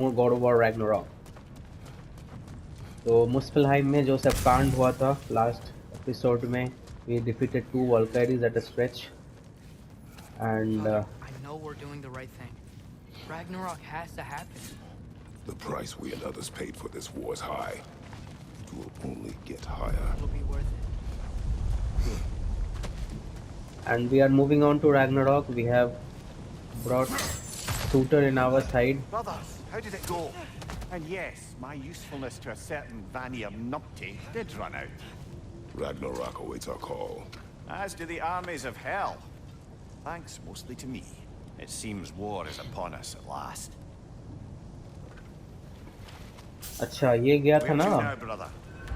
God of war Ragnarok. तो मुस्पलहाइम में जो सब कांड हुआ था लास्ट एपिसोड में, we defeated two Valkyries at a stretch, and Father, I know we're doing the right thing. Ragnarok has to happen. The price we and others paid for this war is high. It will only get higher. It'll be worth we are moving on to Ragnarok. We have brought Suitor in our side. Brothers, how did it go? And yes, my usefulness to a certain Vanir numpty did run out. Ragnarok awaits our call. As do the armies of hell. Thanks mostly to me. It seems war is upon us at last. अच्छा ये गया था Where ना? to now, brother?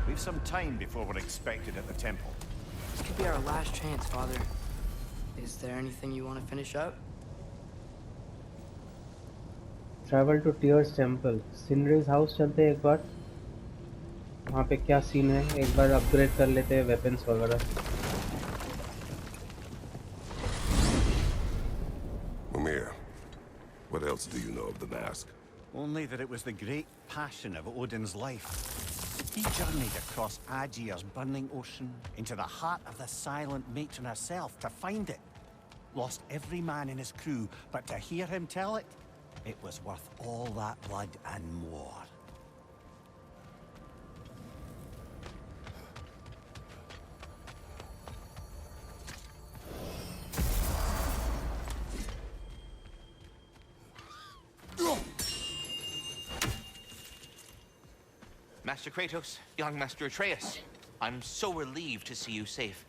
We've some time before we're expected at the temple. it. This could be our last chance, Father. Is there anything you want to finish up? Travel to Tears Temple. Sindri's house चलते हैं एक बार. वहाँ पे क्या scene है? एक बार upgrade कर लेते हैं वेपन्स वगैरह. Mimir, what else do you know of the mask? Only that it was the great passion of Odin's life. He journeyed across Aegir's burning ocean into the heart of the silent matron herself to find it. Lost every man in his crew, but to hear him tell it, it was worth all that blood and more. Master Kratos, young Master Atreus, I'm so relieved to see you safe.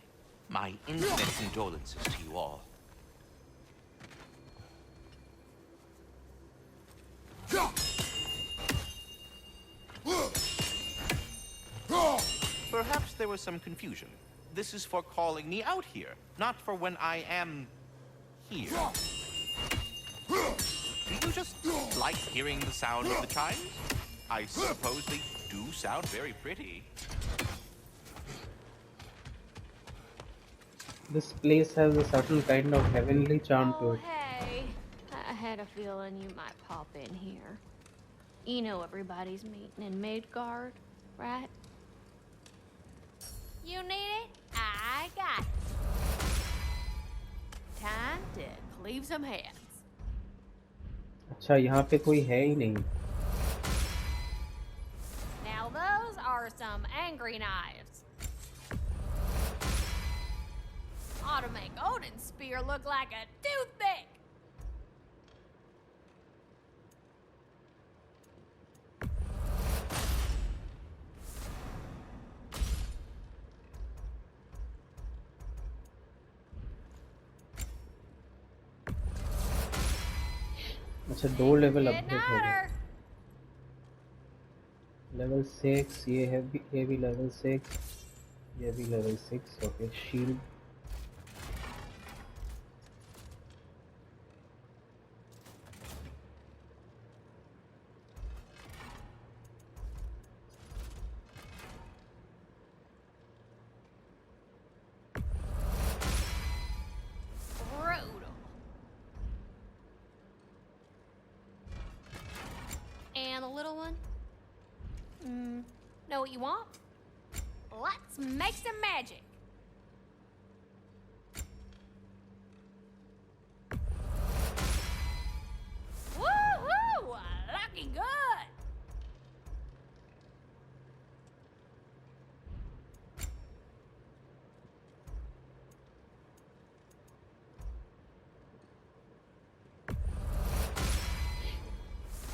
My infinite condolences to you all. Perhaps there was some confusion. This is for calling me out here, not for when I am here. Do you just like hearing the sound of the chimes? I suppose they do sound very pretty. This place has a certain kind of heavenly charm to Oh, it. hey. I had a feeling you might pop in here. You know everybody's meeting in Midgard, right? You need it? I got it. Time to cleave some heads. अच्छा यहाँ पे कोई है ही नहीं. Now those are some angry knives. Ought to make Odin's spear look like a toothpick. अच्छा 2 level Getting update हो गए. hotter. Level 6 ये भी लेवल 6, ये भी level 6. Okay shield. Brutal. And the little one? Know what you want? Let's make some magic. Woohoo! Looking good.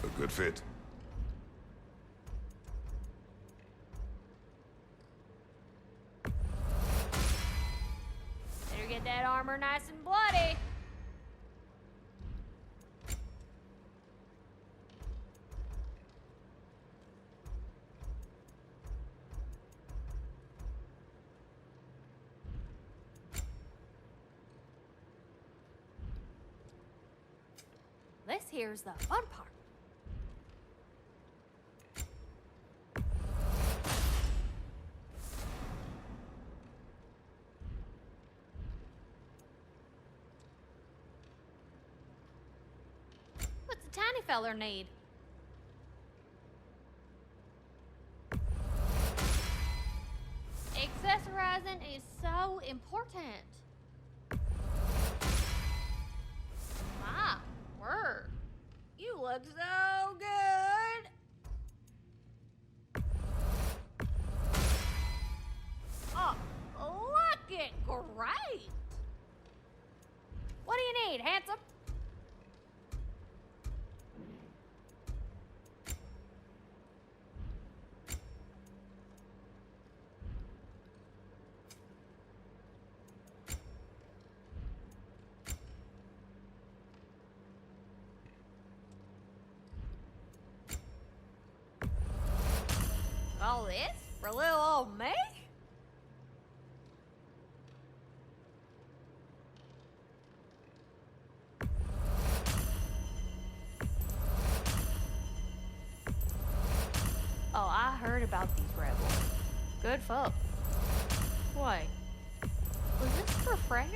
A good fit. Better get that armor nice and bloody. This here's the fun part. What's the tiny feller need? present is so important. My word. You look so good. Oh, looking great. What do you need, handsome? All this for little old me? Oh, I heard about these rebels. Good folk. Wait, was this for Freyr?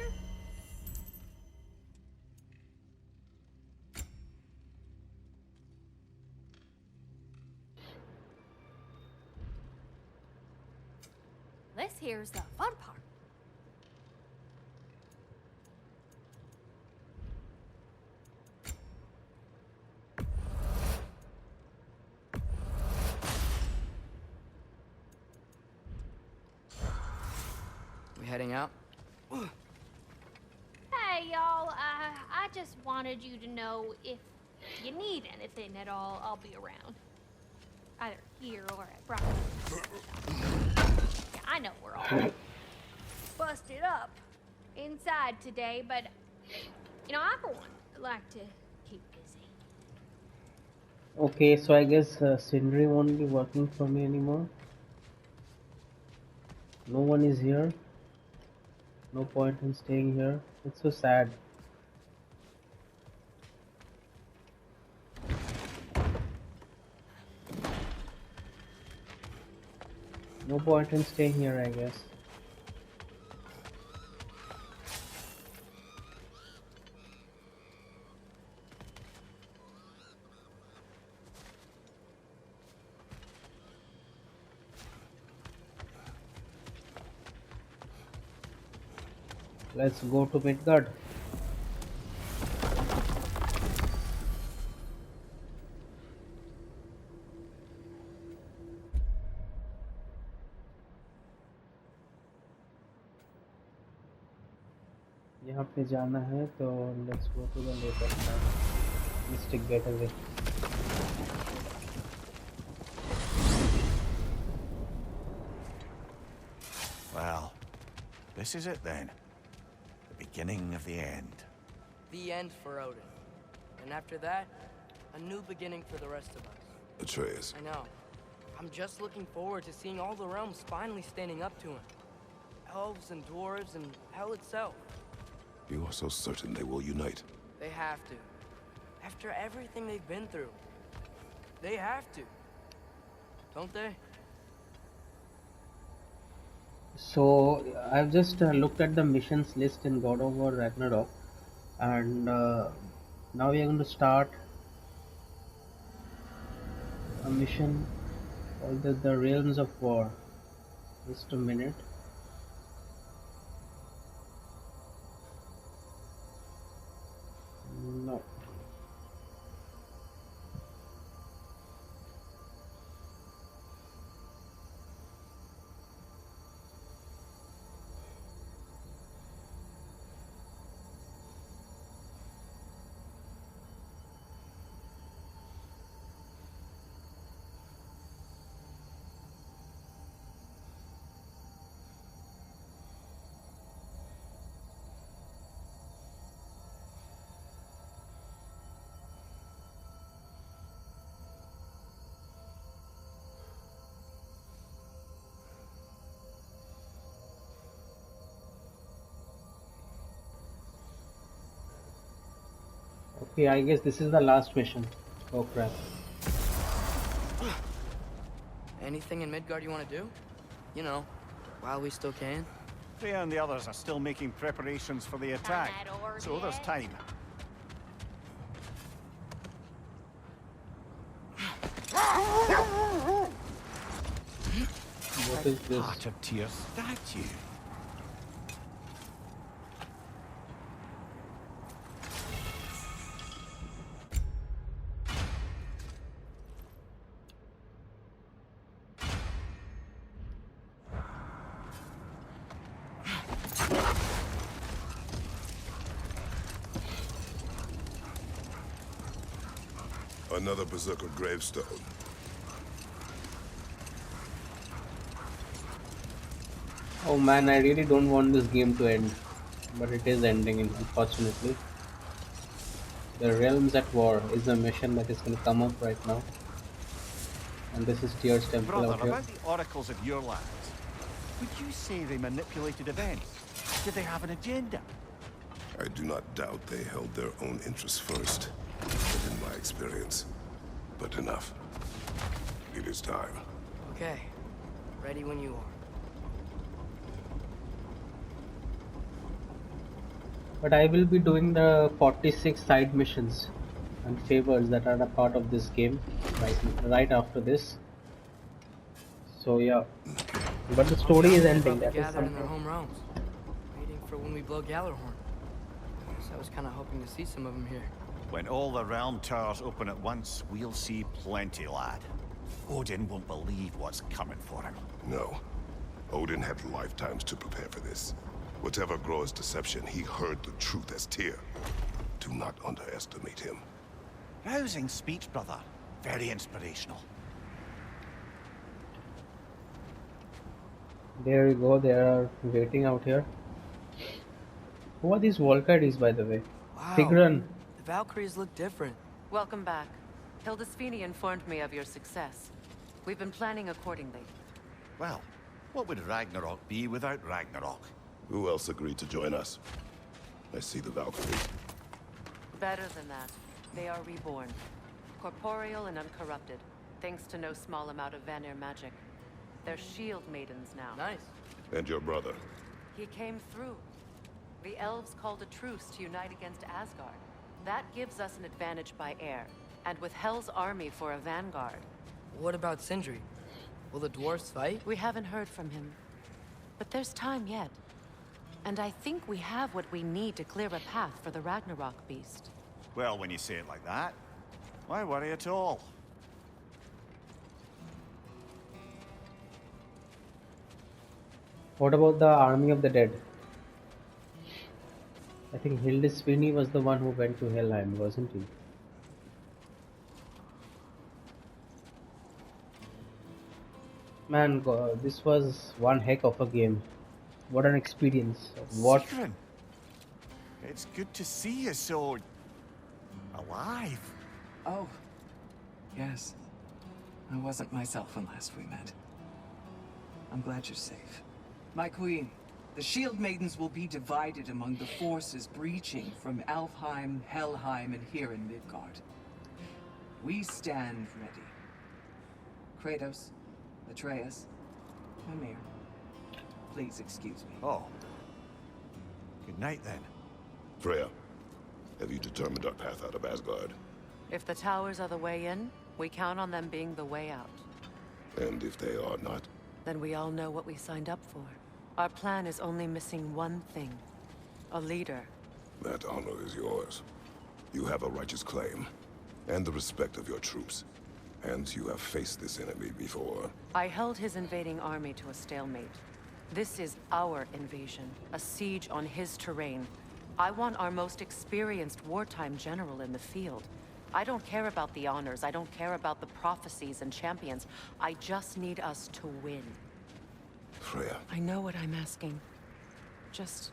This here's the fun part. We heading out? Hey, y'all. I just wanted you to know if you need anything at all, I'll be around. Either here or at Brock's. Yeah, I know we're all busted up inside today, but, you know, I, for one, like to keep busy. Okay, so I guess Sindri won't be working for me anymore. No one is here. No point in staying here. It's so sad. No point in staying here, I guess. Let's go to Midgard. यहाँ पे जाना है तो let's go to the latest mystic getaway. Well, this is it then. The beginning of the end. The end for Odin. And after that, a new beginning for the rest of us. Atreus, I know. I'm just looking forward to seeing all the realms finally standing up to him. Elves and dwarves and hell itself. you are so certain they will unite. They have to. After everything they've been through. They have to. Don't they? So I've just looked at the missions list in God of War Ragnarok, and now we are going to start a mission called the Realms of War. Just a minute. No. Okay, I guess this is the last mission. Oh crap. Anything in Midgard you want to do? You know, while we still can. Freya and the others are still making preparations for the attack, that organ. so there's time. What is this? Part of Tyr's statue. Another Berserker gravestone. Oh man, I really don't want this game to end, but it is ending, unfortunately. The Realms at War is a mission that is going to come up right now, and this is Tyr's temple Brother, out here. about the oracles of your lands, would you say they manipulated events? Did they have an agenda? I do not doubt they held their own interests first, but in my experience. But enough. It is time. Okay. Ready when you are. But I will be doing the 46 side missions and favors that are a part of this game right after this. So yeah, but the story is ending. Probably That is gathered in their something. home realms, waiting for when we blow Gallarhorn. So I was kind of hoping to see some of them here. When all the realm towers open at once, we'll see plenty, lad. Odin won't believe what's coming for him. No. Odin had lifetimes to prepare for this. Whatever Groa's deception, he heard the truth as Tyr. Do not underestimate him. Rousing speech, brother. Very inspirational. There you go. They are waiting out here. Who are these Volkaides, by the way? Wow. Sigrun. The Valkyries look different. Welcome back. Hilda Sweeney informed me of your success. We've been planning accordingly. Well, what would Ragnarok be without Ragnarok? Who else agreed to join us? I see the Valkyries. Better than that. They are reborn. Corporeal and uncorrupted, thanks to no small amount of Vanir magic. They're shield maidens now. Nice. And your brother. He came through. The elves called a truce to unite against Asgard. That gives us an advantage by air, and with Hell's army for a vanguard. What about Sindri? Will the dwarves fight? We haven't heard from him. But there's time yet. And I think we have what we need to clear a path for the Ragnarok beast. Well, when you say it like that, why worry at all? What about the Army of the Dead? I think Hilda Sweeney was the one who went to Helheim, wasn't he? Man, this was one heck of a game. What an experience. What? Sigrun, it's good to see you so... alive. Oh, yes. I wasn't myself when last we met. I'm glad you're safe. My queen, the Shield Maidens will be divided among the forces breaching from Alfheim, Helheim, and here in Midgard. We stand ready. Kratos, Atreus, Mimir, please excuse me. Oh. Good night, then. Freya, have you determined our path out of Asgard? If the towers are the way in, we count on them being the way out. And if they are not? Then we all know what we signed up for. Our plan is only missing one thing. A leader. That honor is yours. You have a righteous claim, and the respect of your troops. And you have faced this enemy before. I held his invading army to a stalemate. This is our invasion, a siege on his terrain. I want our most experienced wartime general in the field. I don't care about the honors, I don't care about the prophecies and champions. I just need us to win. Freya. I know what I'm asking. Just...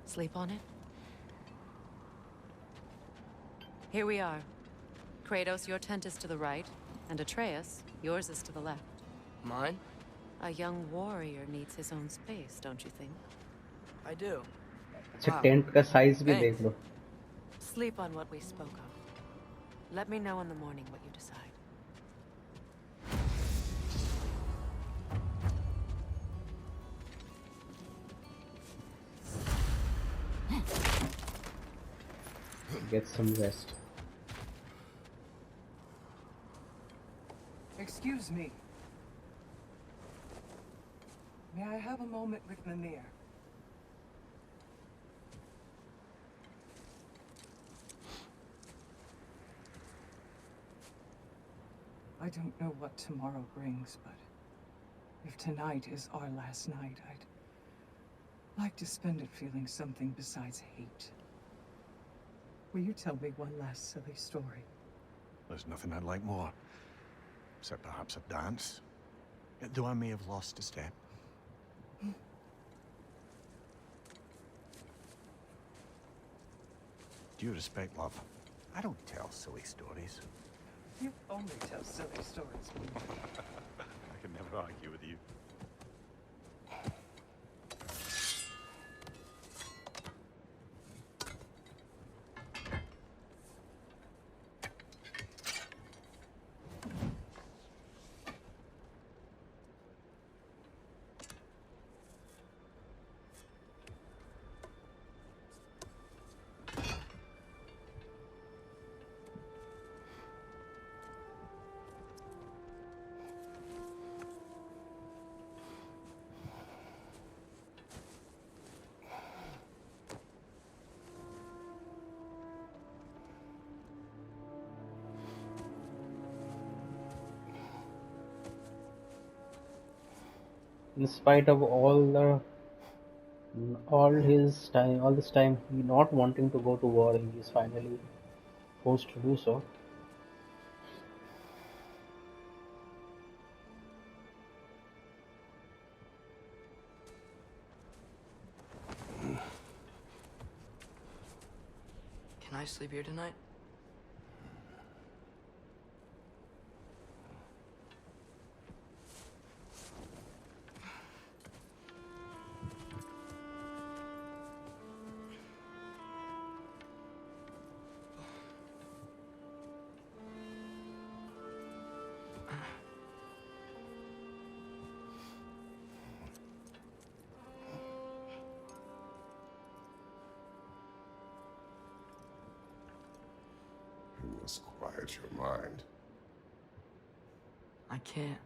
sleep on it? Here we are. Kratos, your tent is to the right, and Atreus, yours is to the left. Mine? A young warrior needs his own space, don't you think? I do. अच्छा tent का size भी देख लो. Sleep on what we spoke of. Let me know in the morning what you decide. Get some rest. Excuse me. May I have a moment with Mimir? I don't know what tomorrow brings, but if tonight is our last night, I'd like to spend it feeling something besides hate. Will you tell me one last silly story? There's nothing I'd like more. Except perhaps a dance. Though I may have lost a step. Due respect, love. I don't tell silly stories. You only tell silly stories. I can never argue with you. In spite of all this time, he not wanting to go to war, he is finally forced to do so. Can I sleep here tonight? You must quiet your mind. I can't.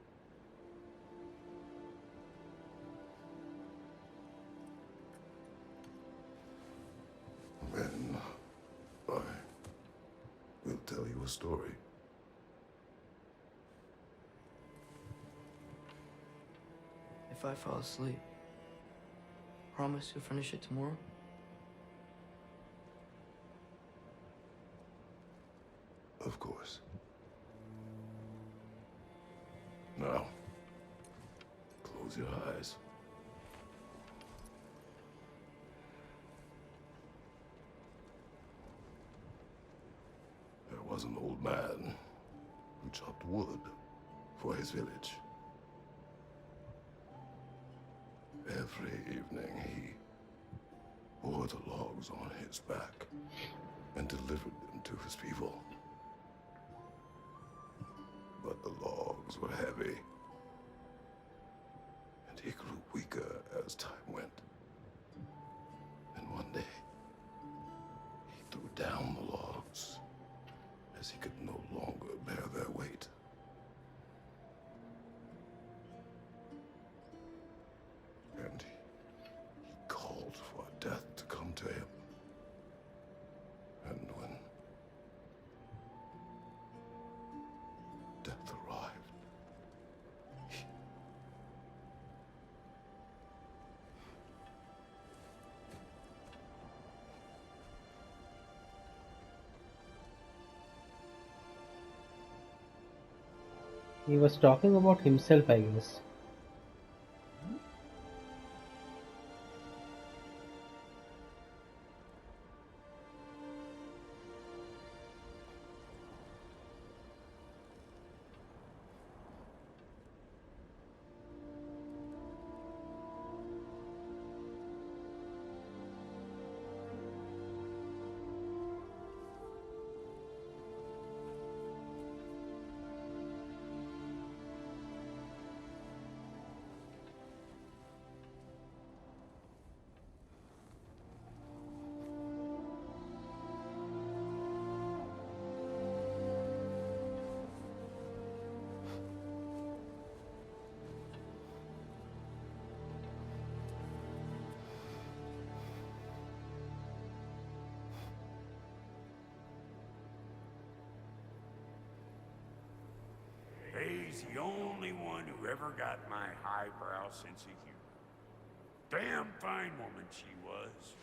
Then I will tell you a story. If I fall asleep, promise you'll finish it tomorrow? Of course. Now, close your eyes. There was an old man who chopped wood for his village. Every evening he bore the logs on his back and delivered them to his people. But the logs were heavy, and he grew weaker as time went. And one day, he threw down the logs, as he could no longer bear their weight. And he called for death to come to him. And when death arrived, He was talking about himself, I guess. He's the only one who ever got my highbrow sense of humor. Damn fine woman she was.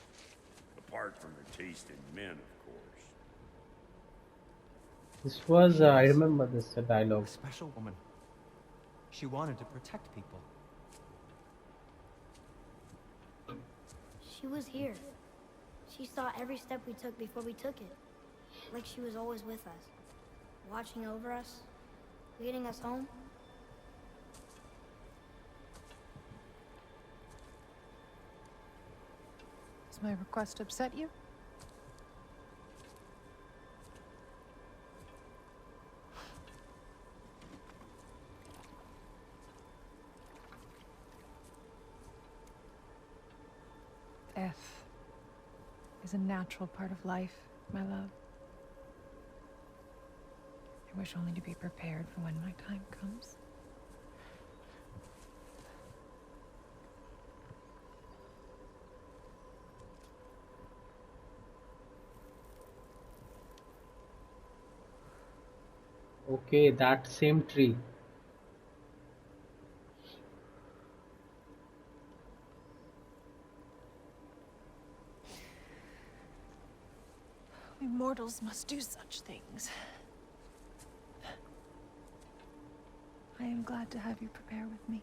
Apart from her taste in men, of course. This was, I She remember this a dialogue. special woman. She wanted to protect people. She was here. She saw every step we took before we took it. Like she was always with us. Watching over us. Leading us home. Does my request upset you? Death is a natural part of life, my love. I wish only to be prepared for when my time comes. Okay, that same tree. We mortals must do such things. I am glad to have you prepare with me.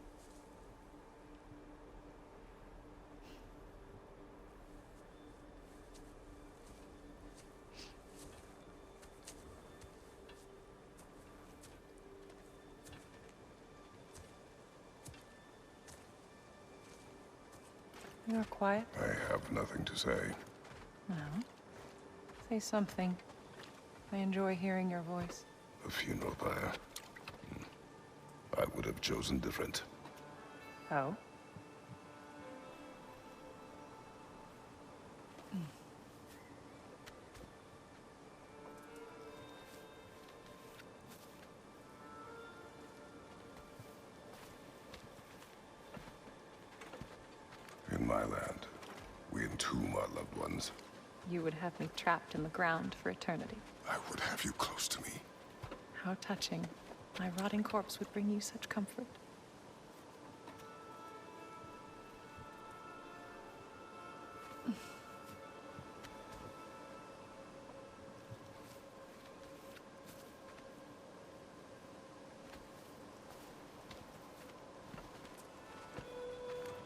You are quiet. I have nothing to say. Well, say something. I enjoy hearing your voice. A funeral pyre. I would have chosen different. Oh? In my land, we entomb our loved ones. You would have me trapped in the ground for eternity. I would have you close to me. How touching. My rotting corpse would bring you such comfort.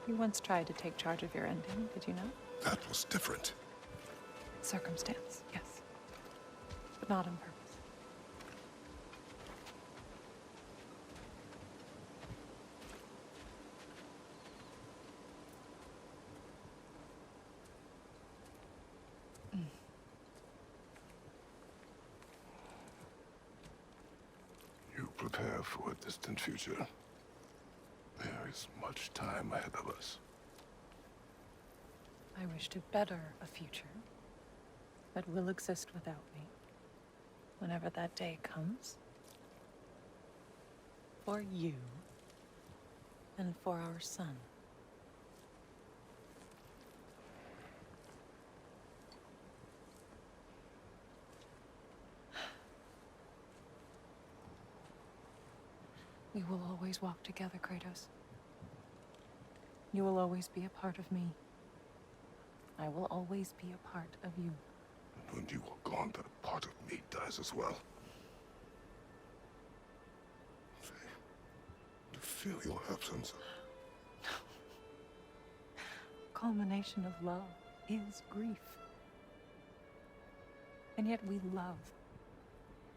You once tried to take charge of your ending, did you know? That was different. Circumstance, yes. But not on purpose. You prepare for a distant future. There is much time ahead of us. I wish to better a future that will exist without me, whenever that day comes. For you, and for our son. We will always walk together, Kratos. You will always be a part of me. I will always be a part of you. And when you are gone, that part of me dies as well. To feel your absence. Culmination of love is grief. And yet we love,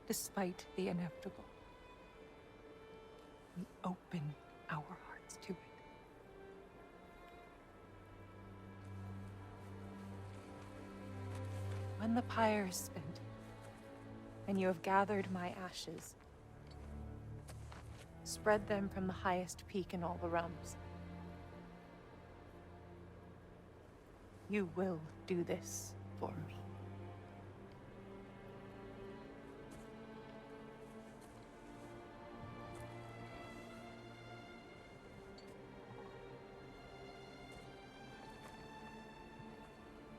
despite the inevitable. We open our hearts to it. When the pyre is spent, and you have gathered my ashes, spread them from the highest peak in all the realms. You will do this for me.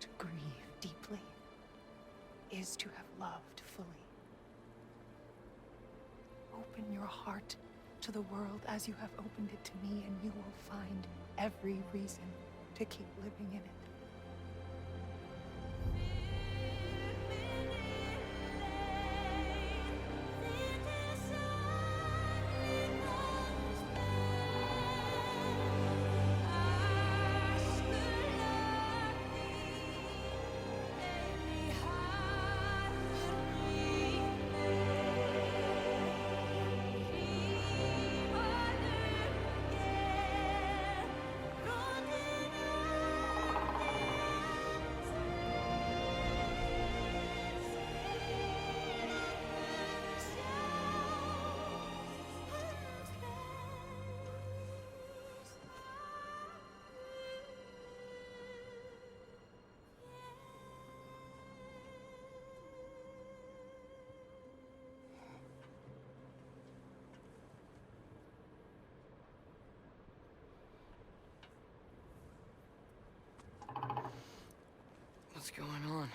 To grieve deeply is to have loved fully. Open your heart to the world as you have opened it to me, and you will find every reason to keep living in it. going on?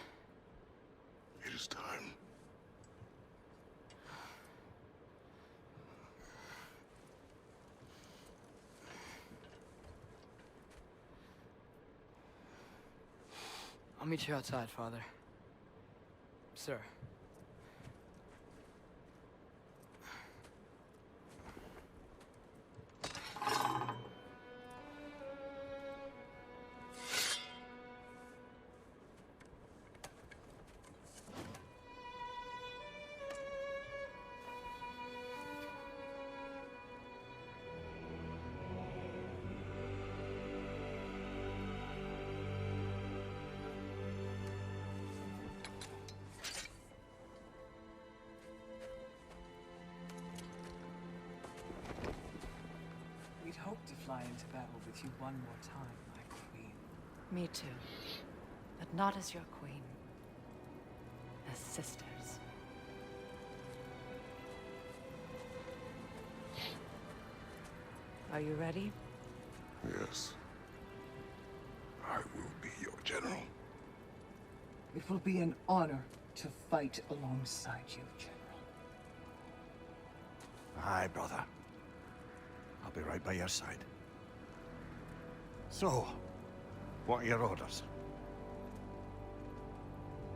It is time. I'll meet you outside, Father. Sir. We'd hoped to fly into battle with you one more time, my queen. Me too. But not as your queen. As sisters. Are you ready? Yes. I will be your general. It will be an honor to fight alongside you, General. Aye, brother. I'll be right by your side. So, what are your orders?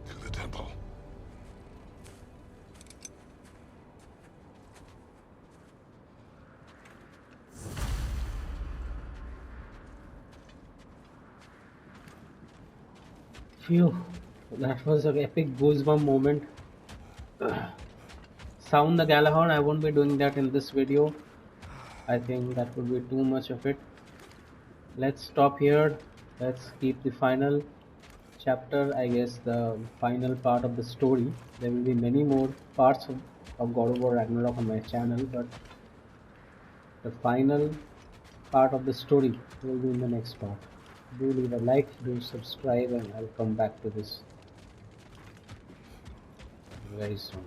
To the temple. Phew, that was an epic goosebump moment. Sound the Galahorn, I won't be doing that in this video. I think that would be too much of it. Let's stop here. Let's keep the final chapter, I guess the final part of the story. There will be many more parts of God of War Ragnarok on my channel, but the final part of the story will be in the next part. Do leave a like, do subscribe, and I'll come back to this very soon.